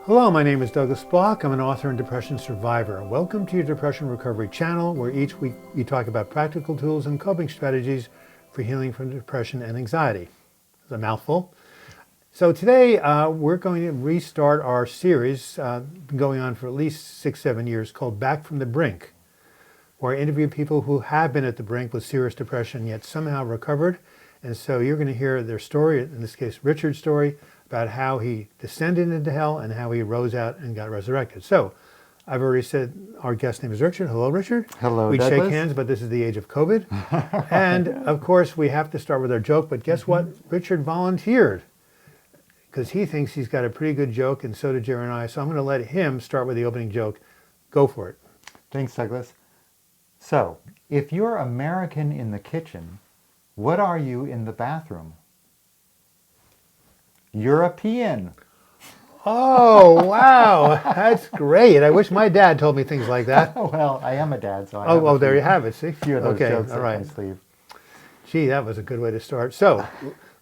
Hello, my name is Douglas Bloch. I'm an author and depression survivor. Welcome to your Depression Recovery channel, where each week we talk about practical tools and coping strategies for healing from depression and anxiety. It's a mouthful. So today we're going to restart our series, been going on for at least 6-7 years, called Back From The Brink, where I interview people who have been at the brink with serious depression yet somehow recovered. And so you're going to hear their story, in this case Richard's story, about how he descended into hell and how he rose out and got resurrected. So I've already said our guest name is Richard. Hello, Richard. Hello, We Douglas. shake hands, but this is the age of COVID. And of course, we have to start with our joke, but guess what? Richard volunteered because he thinks he's got a pretty good joke, and so did Jerry and I. So I'm going to let him start with the opening joke. Go for it. Thanks, Douglas. So, if you're American in the kitchen, what are you in the bathroom? European. Oh, wow. That's great. I wish my dad told me things like that. Well, I am a dad, so I Oh, there you have it. See? a few of those Okay, jokes all up right. my sleeve. Gee, that was a good way to start. So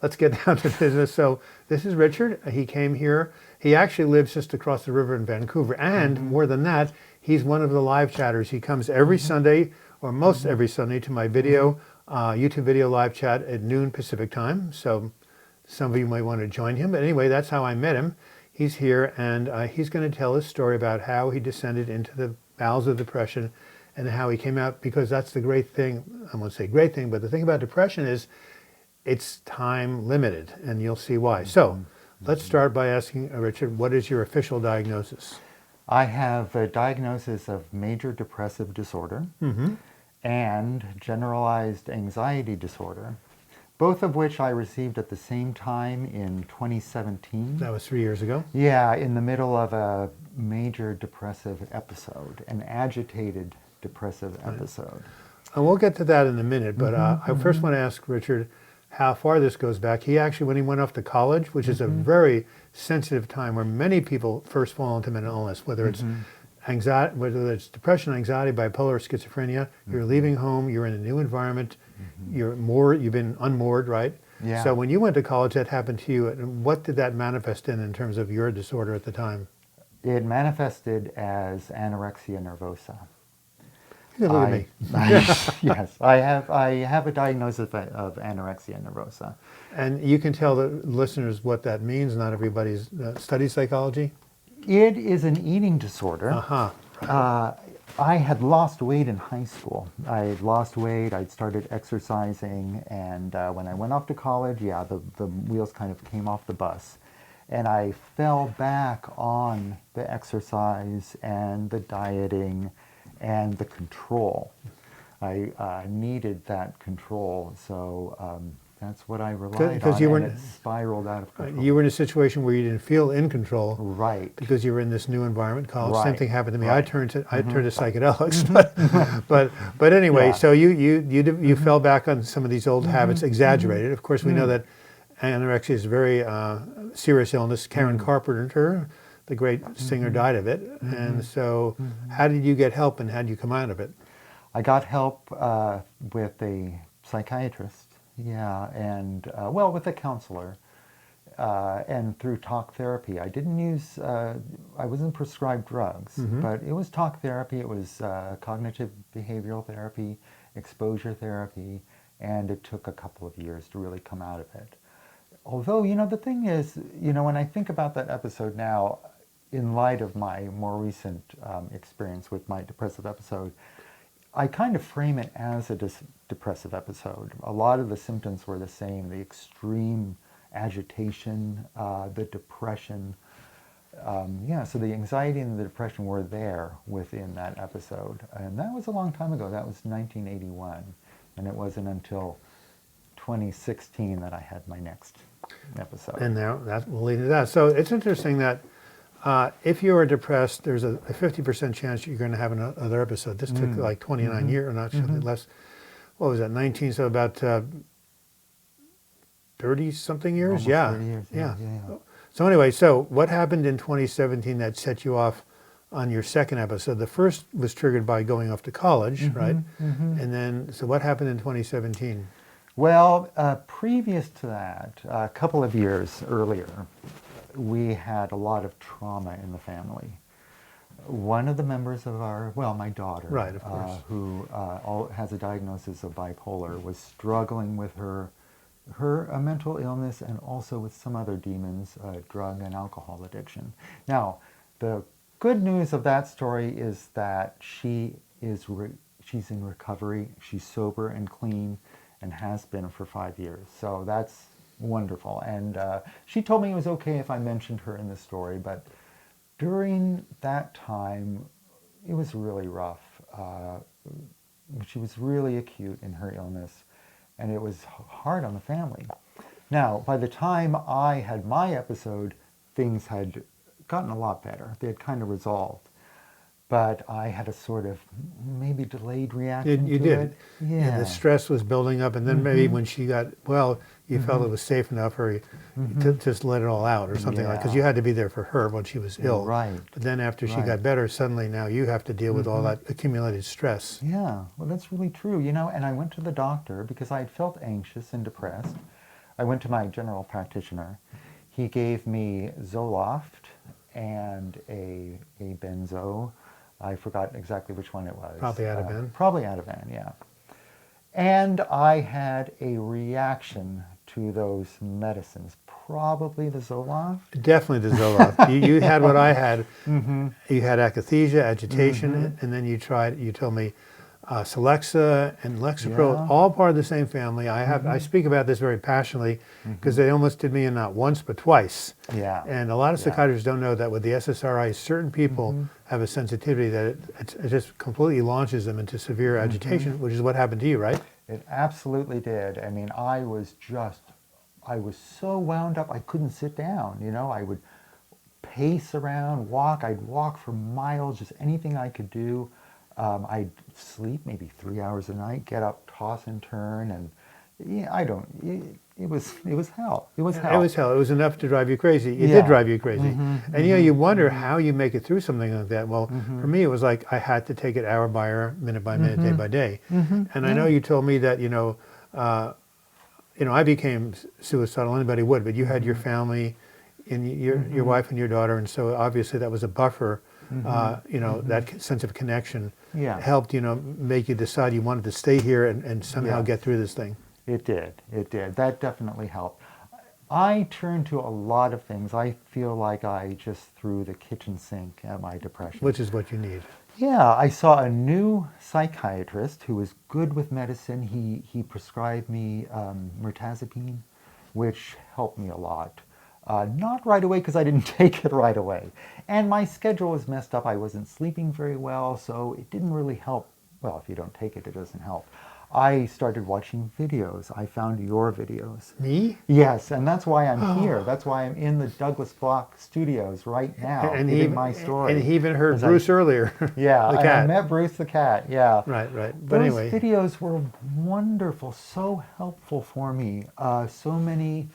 let's get down to business. So this is Richard. He came here. He actually lives just across the river in Vancouver. And more than that, he's one of the live chatters. He comes every Sunday, or most every Sunday, to my video, YouTube video live chat at noon Pacific time. So some of you might want to join him. But anyway, that's how I met him. He's here, and he's going to tell his story about how he descended into the bowels of depression and how he came out, because that's the great thing. I won't say great thing, but the thing about depression is it's time limited, and you'll see why. So let's start by asking Richard, what is your official diagnosis? I have a diagnosis of major depressive disorder and generalized anxiety disorder, both of which I received at the same time in 2017. That was 3 years ago. Yeah, in the middle of a major depressive episode, an agitated depressive episode. And we'll get to that in a minute, but I first want to ask Richard how far this goes back. He actually, when he went off to college, which is a very sensitive time where many people first fall into mental illness, whether it's anxiety, whether it's depression, anxiety, bipolar, schizophrenia, you're leaving home, you're in a new environment, you've been unmoored, right? Yeah. So when you went to college, that happened to you. And what did that manifest in terms of your disorder at the time? It manifested as anorexia nervosa. Look at me. Yes, I have a diagnosis of anorexia nervosa. And you can tell the listeners what that means. Not everybody's studies psychology. It is an eating disorder. Right. I had lost weight in high school. I had lost weight, I'd started exercising, and when I went off to college, the wheels kind of came off the bus. And I fell back on the exercise and the dieting and the control. I needed that control, so that's what I relied on, and it spiraled out of control. You were in a situation where you didn't feel in control, Right. Because you were in this new environment, college. Right. Same thing happened to me. Right. I turned to psychedelics, but anyway. Yeah. So you fell back on some of these old habits, exaggerated. Of course, we know that anorexia is a very serious illness. Karen Carpenter, the great singer, died of it. And so, how did you get help, and how did you come out of it? I got help with a psychiatrist. Yeah, and with a counselor, and through talk therapy. I didn't use, I wasn't prescribed drugs, but it was talk therapy, it was cognitive behavioral therapy, exposure therapy, and it took a couple of years to really come out of it. Although, the thing is, when I think about that episode now, in light of my more recent experience with my depressive episode, I kind of frame it as a depressive episode. A lot of the symptoms were the same: the extreme agitation, the depression. So the anxiety and the depression were there within that episode. And that was a long time ago. That was 1981. And it wasn't until 2016 that I had my next episode. And now that will lead to that. So it's interesting that if you are depressed, there's a 50% chance you're going to have another episode. This took like 29 years, or not less. What was that? 19, so about 30-something years. Almost 30 years. Yeah. So anyway, so what happened in 2017 that set you off on your second episode? The first was triggered by going off to college, right? And then, so what happened in 2017? Well, previous to that, a couple of years earlier, we had a lot of trauma in the family. One of the members of my daughter, Right, of course. who has a diagnosis of bipolar, was struggling with her mental illness and also with some other demons, drug and alcohol addiction. Now, the good news of that story is that she's in recovery. She's sober and clean and has been for 5 years. So that's wonderful. And she told me it was okay if I mentioned her in the story, but during that time, it was really rough. She was really acute in her illness, and it was hard on the family. Now, by the time I had my episode, things had gotten a lot better. They had kind of resolved. But I had a sort of maybe delayed reaction You to did. it. Yeah, the stress was building up, and then maybe when she got well, you felt it was safe enough for you to just let it all out or something like, because you had to be there for her when she was ill. Right. But then after she Right. got better, suddenly now you have to deal with all that accumulated stress. Yeah, well, that's really true. And I went to the doctor because I had felt anxious and depressed. I went to my general practitioner. He gave me Zoloft and a benzo. I forgot exactly which one it was. Probably Ativan. Probably Ativan, yeah. And I had a reaction to those medicines. Probably the Zoloft. Definitely the Zoloft. You had what I had. You had akathisia, agitation, and then you told me Celexa and Lexapro, Yeah. all part of the same family. I speak about this very passionately because they almost did me in not once but twice. Yeah. And a lot of Yeah. psychiatrists don't know that with the SSRI, certain people have a sensitivity that it just completely launches them into severe agitation, which is what happened to you, right? It absolutely did. I mean, I was so wound up, I couldn't sit down. I would pace around, walk. I'd walk for miles, just anything I could do. I'd sleep maybe 3 hours a night, get up, toss and turn, and it was hell. It was hell. It was hell. It was enough to drive you crazy. It Yeah. did drive you crazy. And you wonder how you make it through something like that. Well, for me, it was like I had to take it hour by hour, minute by minute, day by day. And I know you told me that, I became suicidal. Anybody would, but you had your family and your wife and your daughter. And so obviously that was a buffer. That sense of connection helped, make you decide you wanted to stay here and somehow Yes. get through this thing. It did. That definitely helped. I turned to a lot of things. I feel like I just threw the kitchen sink at my depression. Which is what you need. Yeah, I saw a new psychiatrist who was good with medicine. He prescribed me mirtazapine, which helped me a lot. Not right away because I didn't take it right away. And my schedule was messed up. I wasn't sleeping very well, so it didn't really help. Well, if you don't take it, it doesn't help. I started watching videos. I found your videos. Me? Yes, and that's why I'm here. That's why I'm in the Douglas Bloch studios right now, And giving my story. And he even heard 'Cause Bruce earlier. Yeah, the I cat. met Bruce the cat, yeah. Right. But Those anyway, videos were wonderful, so helpful for me. So many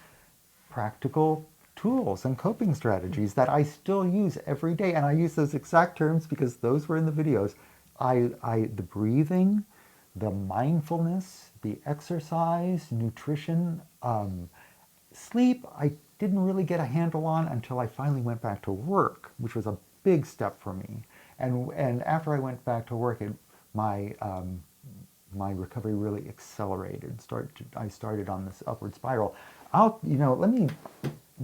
practical tools and coping strategies that I still use every day. And I use those exact terms because those were in the videos. The breathing, the mindfulness, the exercise, nutrition, sleep, I didn't really get a handle on until I finally went back to work, which was a big step for me. And after I went back to work, my recovery really accelerated. I started on this upward spiral. Let me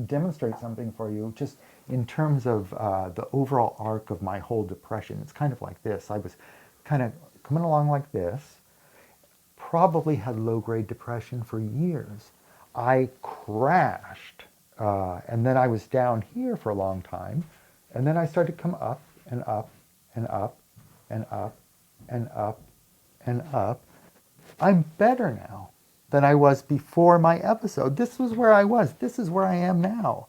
demonstrate something for you, just in terms of the overall arc of my whole depression. It's kind of like this. I was kind of coming along like this. Probably had low-grade depression for years. I crashed, and then I was down here for a long time, and then I started to come up and up and up and up and up and up. I'm better now than I was before my episode. This was where I was. This is where I am now.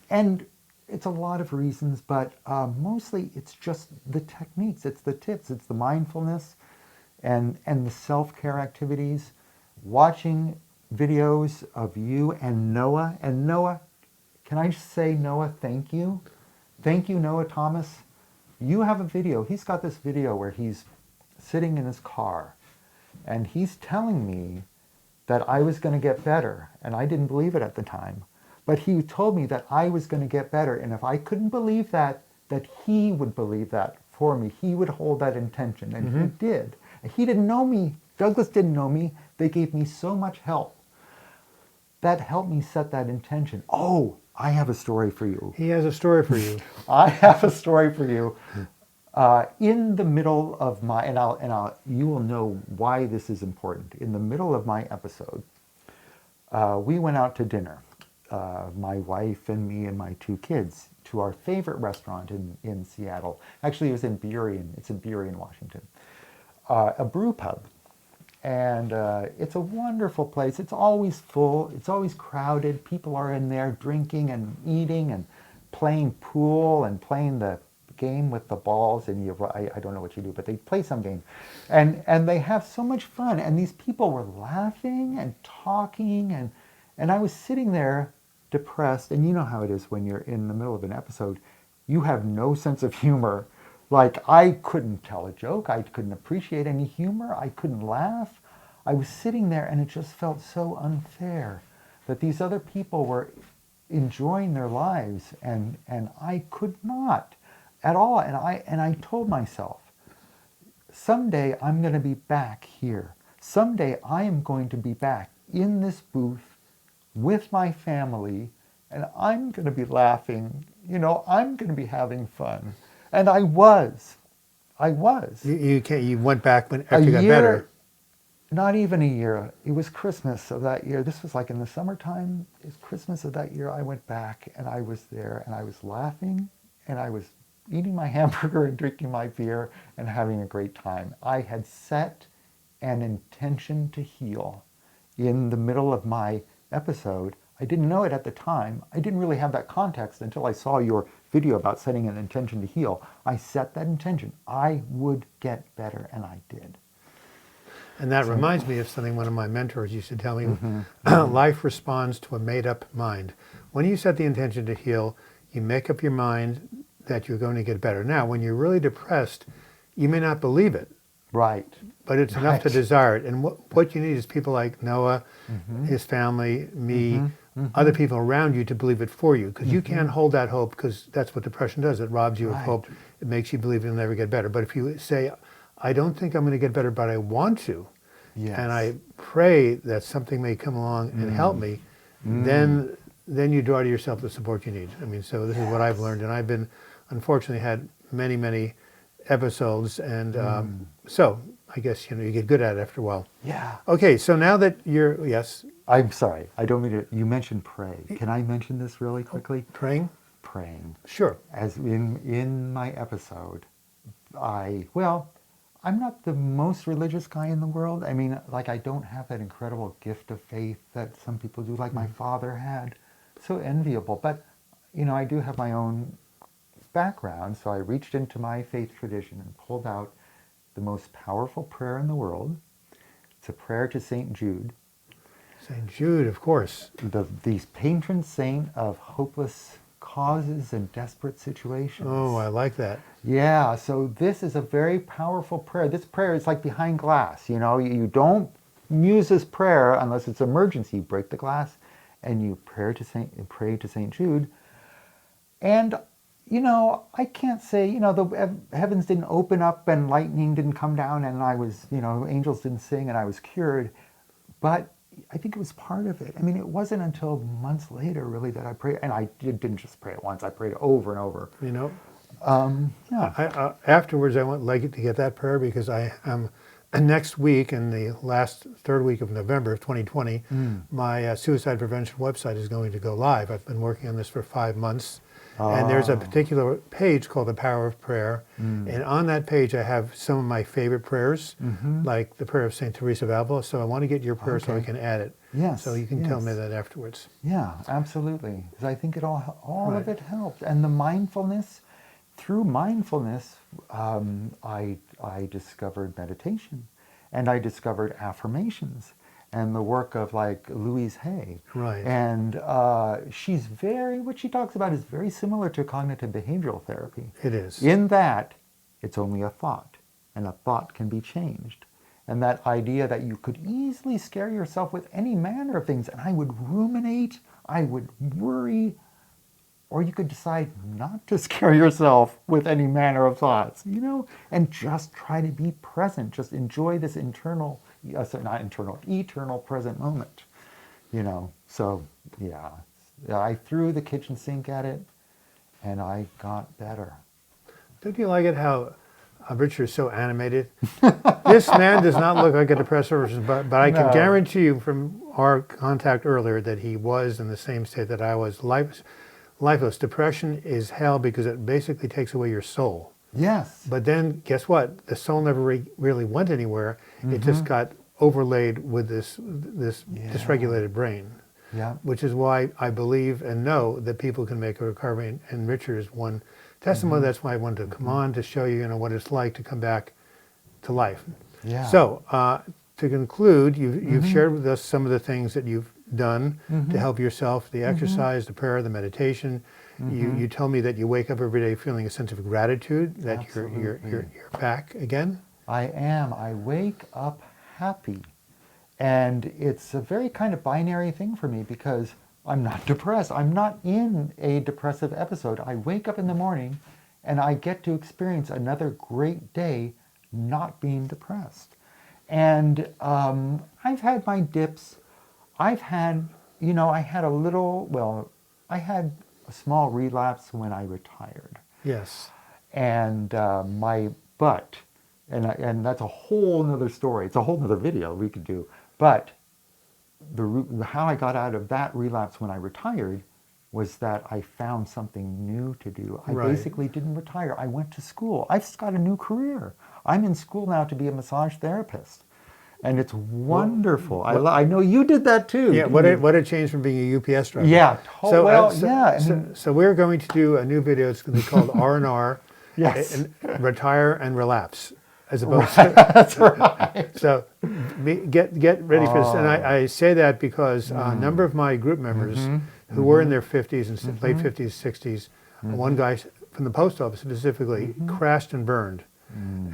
And it's a lot of reasons, but mostly it's just the techniques. It's the tips. It's the mindfulness and the self-care activities, watching videos of you and Noah. And Noah, can I just say, Noah, thank you. Thank you, Noah Thomas. You have a video. He's got this video where he's sitting in his car and he's telling me that I was going to get better. And I didn't believe it at the time. But he told me that I was going to get better. And if I couldn't believe that he would believe that for me. He would hold that intention. And he did. He didn't know me. Douglas didn't know me. They gave me so much help. That helped me set that intention. Oh, I have a story for you. He has a story for you. I have a story for you. In the middle of my, you will know why this is important. In the middle of my episode, we went out to dinner, my wife and me and my 2 kids, to our favorite restaurant in Seattle. Actually, it was in Burien. It's in Burien, Washington. A brew pub. And it's a wonderful place. It's always full. It's always crowded. People are in there drinking and eating and playing pool and playing the game with the balls. And I don't know what you do, but they play some game. And they have so much fun. And these people were laughing and talking. And I was sitting there depressed. And you know how it is when you're in the middle of an episode. You have no sense of humor. Like, I couldn't tell a joke. I couldn't appreciate any humor. I couldn't laugh. I was sitting there, and it just felt so unfair that these other people were enjoying their lives, and I could not at all. And I told myself, someday I'm going to be back here. Someday I am going to be back in this booth with my family, and I'm going to be laughing. I'm going to be having fun. And I was. You went back after you got better. Not even a year. It was Christmas of that year. This was like in the summertime. It's Christmas of that year. I went back and I was there and I was laughing and I was eating my hamburger and drinking my beer and having a great time. I had set an intention to heal in the middle of my episode. I didn't know it at the time. I didn't really have that context until I saw your video about setting an intention to heal. I set that intention. I would get better, and I did. And that reminds me of something one of my mentors used to tell me. Life responds to a made-up mind. When you set the intention to heal, you make up your mind that you're going to get better. Now, when you're really depressed, you may not believe it. Right. But it's enough to desire it. And what you need is people like Noah, his family, me, other people around you to believe it for you. Because you can't hold that hope, because that's what depression does. It robs you of hope. It makes you believe you'll never get better. But if you say, I don't think I'm going to get better, but I want to, and I pray that something may come along and help me, then you draw to yourself the support you need. I mean, so this is what I've learned. And I've been, unfortunately, had many episodes. And so I guess, you get good at it after a while. Yeah. Okay, so now that you're, yes? I'm sorry. I don't mean to, you mentioned pray. Can I mention this really quickly? Praying? Praying. Sure. As in my episode, I'm not the most religious guy in the world. I mean, like, I don't have that incredible gift of faith that some people do, like my father had. So enviable. But, I do have my own background, so I reached into my faith tradition and pulled out the most powerful prayer in the world. It's a prayer to St. Jude. St. Jude, of course. The patron saint of hopeless causes and desperate situations. Oh, I like that. Yeah, so this is a very powerful prayer. This prayer is like behind glass, You don't use this prayer unless it's emergency. You break the glass and you pray to St. Jude. And, I can't say, the heavens didn't open up and lightning didn't come down and I was, angels didn't sing and I was cured. But I think it was part of it. I mean, it wasn't until months later, really, that I prayed. And I didn't just pray it once. I prayed it over and over. I afterwards, I went like to get that prayer because I am next week, in the last third week of November of 2020, my suicide prevention website is going to go live. I've been working on this for 5 months. And there's a particular page called The Power of Prayer. And on that page, I have some of my favorite prayers, like the prayer of St. Teresa of Avila. So I want to get your prayer so I can add it. Yes. So you can tell me that afterwards. Yeah, absolutely. Because I think all of it helps. And the mindfulness, through mindfulness, I discovered meditation. And I discovered affirmations. And the work of like Louise Hay. Right. And what she talks about is very similar to cognitive behavioral therapy. It is. In that, it's only a thought, and a thought can be changed. And that idea that you could easily scare yourself with any manner of things. And I would ruminate, I would worry, or you could decide not to scare yourself with any manner of thoughts, you know, and just try to be present. Just enjoy this eternal present moment, you know. So, yeah, I threw the kitchen sink at it, and I got better. Don't you like it how Richard is so animated? This man does not look like a depressed person, but I can No. guarantee you from our contact earlier that he was in the same state that I was. Lifeless. Depression is hell because it basically takes away your soul. Yes. But then, guess what? The soul never really went anywhere. It just got overlaid with this dysregulated brain. Yeah. Which is why I believe and know that people can make a recovery. And Richard is one testimony. That's why I wanted to come on to show you, what it's like to come back to life. Yeah. So, to conclude, you've shared with us some of the things that you've done to help yourself, the exercise, the prayer, the meditation. You tell me that you wake up every day feeling a sense of gratitude that you're back again. I am. I wake up happy. And it's a very kind of binary thing for me because I'm not depressed. I'm not in a depressive episode. I wake up in the morning and I get to experience another great day not being depressed. And I've had my dips. I've had, I had a small relapse when I retired. Yes. And and that's a whole nother story. It's a whole nother video we could do. But how I got out of that relapse when I retired was that I found something new to do. I basically didn't retire. I went to school. I've just got a new career. I'm in school now to be a massage therapist. And it's wonderful. I know you did that too. Yeah, what a change from being a UPS driver. Yeah. So we're going to do a new video. It's going to be called R&R. Yes. And retire and relapse, as opposed to. That's right. So get ready for this. And I say that because a number of my group members who were in their 50s and late 50s, 60s, one guy from the post office specifically crashed and burned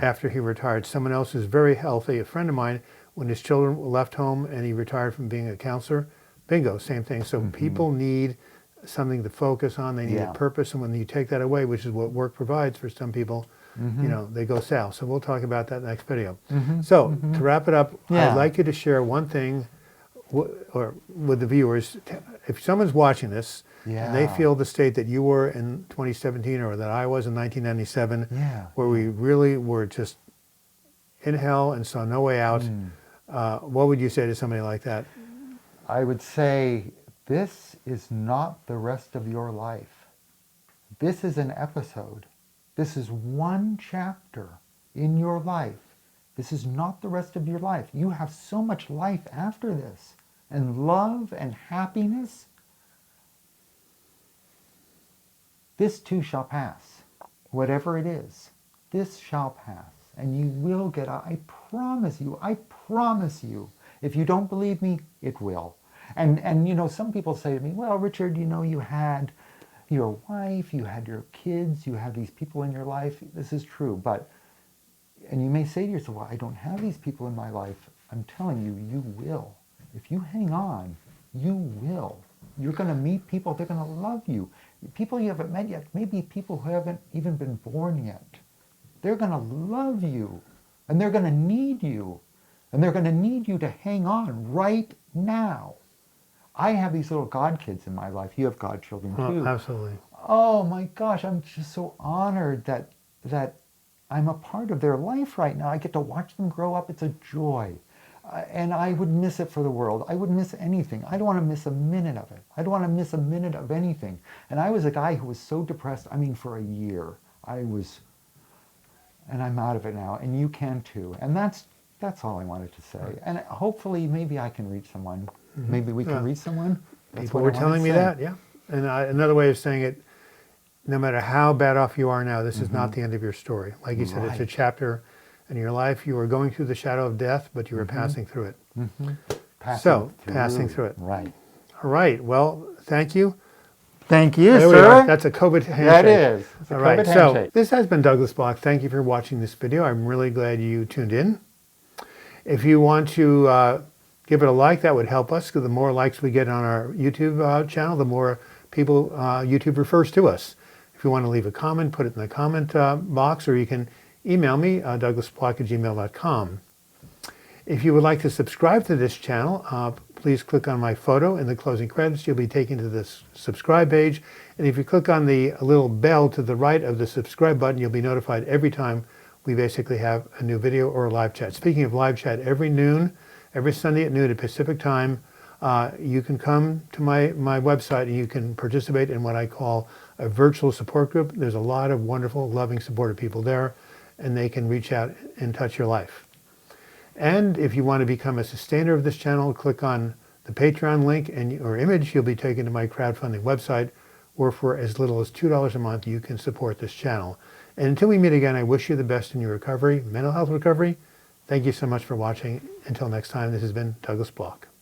after he retired. Someone else who's very healthy, a friend of mine, when his children left home and he retired from being a counselor, bingo, same thing. So people need something to focus on. They need a purpose. And when you take that away, which is what work provides for some people, they go south. So we'll talk about that next video. So to wrap it up, I'd like you to share one thing with the viewers. If someone's watching this and they feel the state that you were in 2017 or that I was in 1997, where we really were just in hell and saw no way out, what would you say to somebody like that? I would say, this is not the rest of your life. This is an episode. This is one chapter in your life. This is not the rest of your life. You have so much life after this, and love and happiness. This too shall pass. Whatever it is, this shall pass. And you will get out. I promise you. I promise you. If you don't believe me, it will. And some people say to me, well, Richard, you had your wife, you had your kids, you have these people in your life. This is true. And you may say to yourself, well, I don't have these people in my life. I'm telling you, you will. If you hang on, you will. You're going to meet people. They're going to love you. People you haven't met yet, maybe people who haven't even been born yet. They're going to love you. And they're going to need you. And they're going to need you to hang on right now. I have these little God kids in my life. You have godchildren too. Oh, absolutely. Oh my gosh, I'm just so honored that I'm a part of their life right now. I get to watch them grow up. It's a joy. And I would miss it for the world. I wouldn't miss anything. I don't want to miss a minute of it. I don't want to miss a minute of anything. And I was a guy who was so depressed, for a year. And I'm out of it now. And you can too. And that's all I wanted to say. Right. And hopefully maybe I can reach someone. Maybe we can reach someone. That's People what were I telling me wanted to that, yeah. And another way of saying it, no matter how bad off you are now, this is not the end of your story. Like you said, it's a chapter in your life. You were going through the shadow of death, but you were passing through it. Passing through it. Right. All right. Well, thank you. Thank you, There we sir. are. That's a COVID handshake. That is. It's a All right. COVID So handshake. this has been Douglas Bloch. Thank you for watching this video. I'm really glad you tuned in. If you want to give it a like, that would help us, because the more likes we get on our YouTube channel, the more people YouTube refers to us. If you want to leave a comment, put it in the comment box, or you can email me, douglasbloch@gmail.com. If you would like to subscribe to this channel, please click on my photo in the closing credits. You'll be taken to this subscribe page. And if you click on the little bell to the right of the subscribe button, you'll be notified every time we basically have a new video or a live chat. Speaking of live chat, every Sunday at noon at Pacific time, you can come to my website and you can participate in what I call a virtual support group. There's a lot of wonderful, loving, supportive people there, and they can reach out and touch your life. And if you want to become a sustainer of this channel, click on the Patreon link or image. You'll be taken to my crowdfunding website, where for as little as $2 a month, you can support this channel. And until we meet again, I wish you the best in your recovery, mental health recovery. Thank you so much for watching. Until next time, this has been Douglas Bloch.